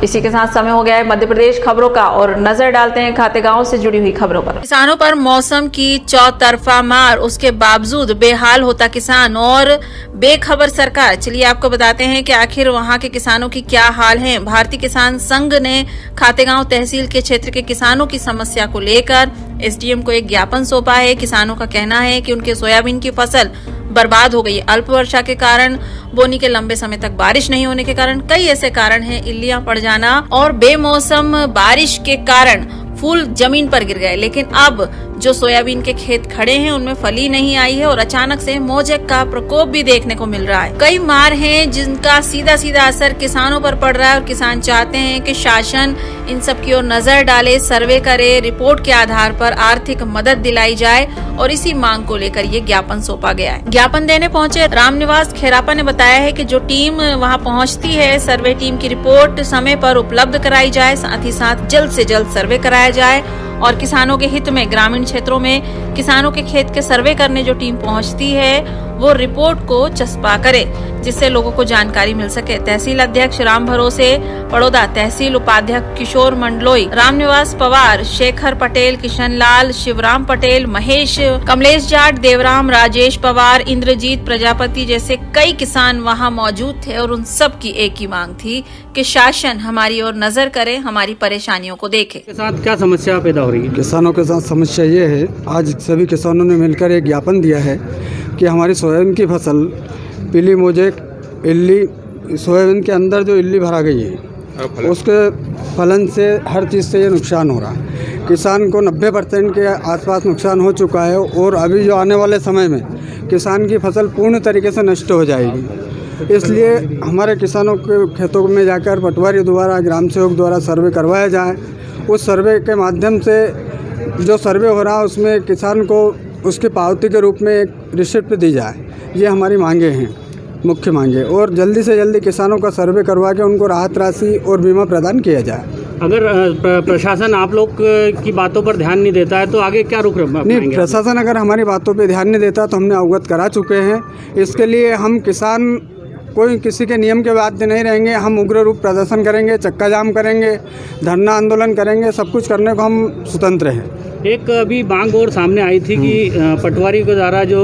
इसी के साथ समय हो गया है मध्य प्रदेश खबरों का और नजर डालते हैं खातेगांव से जुड़ी हुई खबरों पर। किसानों पर मौसम की चौतरफा मार, उसके बावजूद बेहाल होता किसान और बेखबर सरकार। चलिए आपको बताते हैं कि आखिर वहां के किसानों की क्या हाल है। भारतीय किसान संघ ने खातेगांव तहसील के क्षेत्र के किसानों की समस्या को लेकर एसडीएम को एक ज्ञापन सौंपा है। किसानों का कहना है कि उनके सोयाबीन की फसल बर्बाद हो गई। अल्प वर्षा के कारण, बोनी के लंबे समय तक बारिश नहीं होने के कारण, कई ऐसे कारण हैं, इल्लियां पड़ जाना और बेमौसम बारिश के कारण फूल जमीन पर गिर गए। लेकिन अब जो सोयाबीन के खेत खड़े हैं उनमें फली नहीं आई है और अचानक से मोजेक का प्रकोप भी देखने को मिल रहा है। कई मार हैं जिनका सीधा सीधा असर किसानों पर पड़ रहा है और किसान चाहते हैं कि शासन इन सब की ओर नजर डाले, सर्वे करे, रिपोर्ट के आधार पर आर्थिक मदद दिलाई जाए और इसी मांग को लेकर ये ज्ञापन सौंपा गया है। ज्ञापन देने पहुंचे रामनिवास खेरापा ने बताया है कि जो टीम वहां पहुंचती है, सर्वे टीम की रिपोर्ट समय पर उपलब्ध कराई जाए, साथ ही साथ जल्द से जल्द सर्वे कराया जाए और किसानों के हित में ग्रामीण क्षेत्रों में किसानों के खेत के सर्वे करने जो टीम पहुंचती है वो रिपोर्ट को चस्पा करे, जिससे लोगों को जानकारी मिल सके। तहसील अध्यक्ष राम भरोसे बड़ौदा, तहसील उपाध्यक्ष किशोर मंडलोई, रामनिवास पवार, शेखर पटेल, किशन लाल, शिवराम पटेल, महेश, कमलेश जाट, देवराम, राजेश पवार, इंद्रजीत प्रजापति जैसे कई किसान वहां मौजूद थे और उन सब की एक ही मांग थी कि शासन हमारी ओर नजर करे, हमारी परेशानियों को देखे। के साथ क्या समस्या पैदा हो रही है? किसानों के साथ समस्या ये है, आज सभी किसानों ने मिलकर एक ज्ञापन दिया है कि हमारी सोयाबीन की फसल पीली मोजेक, इल्ली, सोयाबीन के अंदर जो इल्ली भरा गई है उसके फलन से हर चीज़ से ये नुकसान हो रहा है। किसान को 90% के आसपास नुकसान हो चुका है और अभी जो आने वाले समय में किसान की फसल पूर्ण तरीके से नष्ट हो जाएगी। इसलिए हमारे किसानों के खेतों में जाकर पटवारी द्वारा, ग्राम सेवक द्वारा सर्वे करवाया जाए। उस सर्वे के माध्यम से जो सर्वे हो रहा है उसमें किसान को उसकी पावती के रूप में एक रिसिप्ट दी जाए। ये हमारी मांगे हैं, मुख्य मांगे, और जल्दी से जल्दी किसानों का सर्वे करवा के उनको राहत राशि और बीमा प्रदान किया जाए। अगर प्रशासन आप लोग की बातों पर ध्यान नहीं देता है तो आगे क्या रुख नहीं, प्रशासन अगर हमारी बातों पर ध्यान नहीं देता तो हमने अवगत करा चुके हैं। इसके लिए हम किसान कोई किसी के नियम के बाध्य नहीं रहेंगे। हम उग्र रूप प्रदर्शन करेंगे, चक्का जाम करेंगे, धरना आंदोलन करेंगे, सब कुछ करने को हम स्वतंत्र हैं। एक अभी मांग और सामने आई थी कि पटवारी के द्वारा जो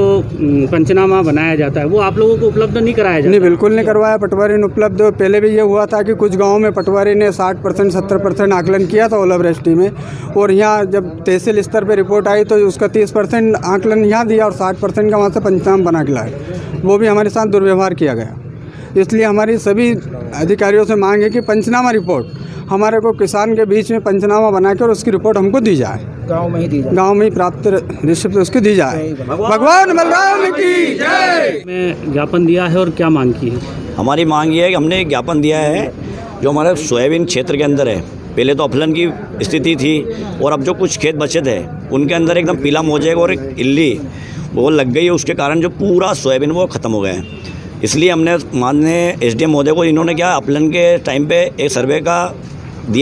पंचनामा बनाया जाता है वो आप लोगों को उपलब्ध नहीं कराया जाता? नहीं, बिल्कुल नहीं करवाया पटवारी ने उपलब्ध। पहले भी ये हुआ था कि कुछ गाँव में पटवारी ने 60% 70% आकलन किया था ओलावृष्टि में, और यहाँ जब तहसील स्तर पर रिपोर्ट आई तो उसका 30% आकलन यहाँ दिया और 60% का वहाँ से पंचनामा बना के लाए। वो भी हमारे साथ दुर्व्यवहार किया गया। इसलिए हमारी सभी अधिकारियों से मांग है कि पंचनामा रिपोर्ट हमारे को किसान के बीच में पंचनामा बनाकर उसकी रिपोर्ट हमको दी जाए, गांव में ही दी जाए, गांव में ही प्राप्त रिसिप्ट उसकी दी जाए। भगवान बलराम की जय। में ज्ञापन दिया है और क्या मांग की है? हमारी मांग ये है कि हमने ज्ञापन दिया है जो हमारे सोयाबीन क्षेत्र के अंदर है। पहले तो अफलन की स्थिति थी और अब जो कुछ खेत बचे थे उनके अंदर एकदम पीला मोजेक और एक इल्ली वो लग गई है। उसके कारण जो पूरा सोयाबीन वो ख़त्म हो गया है। इसलिए हमने माननीय एसडीएम महोदय को, इन्होंने क्या अफलन के टाइम पे एक सर्वे का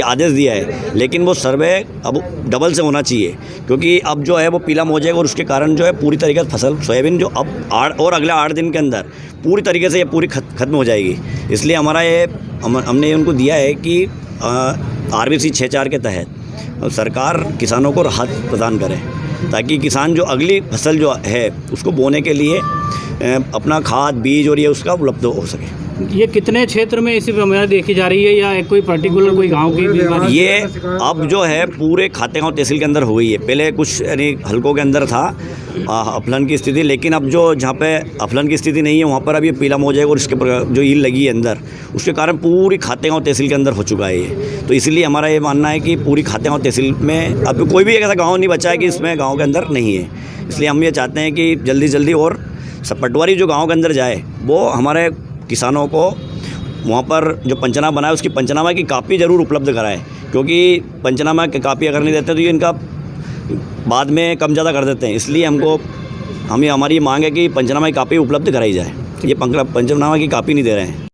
आदेश दिया है, लेकिन वो सर्वे अब डबल से होना चाहिए, क्योंकि अब जो है वो पीला मोजेक और उसके कारण जो है पूरी तरीके से फसल सोयाबीन जो अब और अगले 8 दिन के अंदर पूरी तरीके से ये पूरी खत्म हो जाएगी। इसलिए हमारा ये हमने उनको दिया है कि RBC 6.4 के तहत सरकार किसानों को राहत प्रदान करे, ताकि किसान जो अगली फसल जो है उसको बोने के लिए अपना खाद, बीज और ये उसका उपलब्ध हो सके। ये कितने क्षेत्र में ऐसी बीमारी देखी जा रही है या एक कोई पर्टिकुलर कोई गांव की बीमारी? ये अब जो है पूरे खातेगांव तहसील के अंदर हो गई है। पहले कुछ यानी हलकों के अंदर था अफलन की स्थिति, लेकिन अब जो जहाँ पे अफलन की स्थिति नहीं है वहाँ पर अब ये पीला मोजेक और इसके जो ईल लगी है अंदर, उसके कारण पूरी खातेगांव तहसील के अंदर हो चुका है ये। तो इसलिए हमारा ये मानना है कि पूरी खातेगांव तहसील में अब कोई भी ऐसा गाँव नहीं बचा है कि इसमें गाँव के अंदर नहीं है। इसलिए हम ये चाहते हैं कि जल्दी जल्दी और सब पटवारी जो गाँव के अंदर जाए वो हमारे किसानों को वहाँ पर जो पंचनामा बनाए उसकी पंचनामा की कापी ज़रूर उपलब्ध कराए, क्योंकि पंचनामा की कापी अगर नहीं देते तो ये इनका बाद में कम ज़्यादा कर देते हैं। इसलिए हमारी मांग है कि पंचनामा की कापी उपलब्ध कराई जाए। ये पंचनामा की कापी नहीं दे रहे हैं।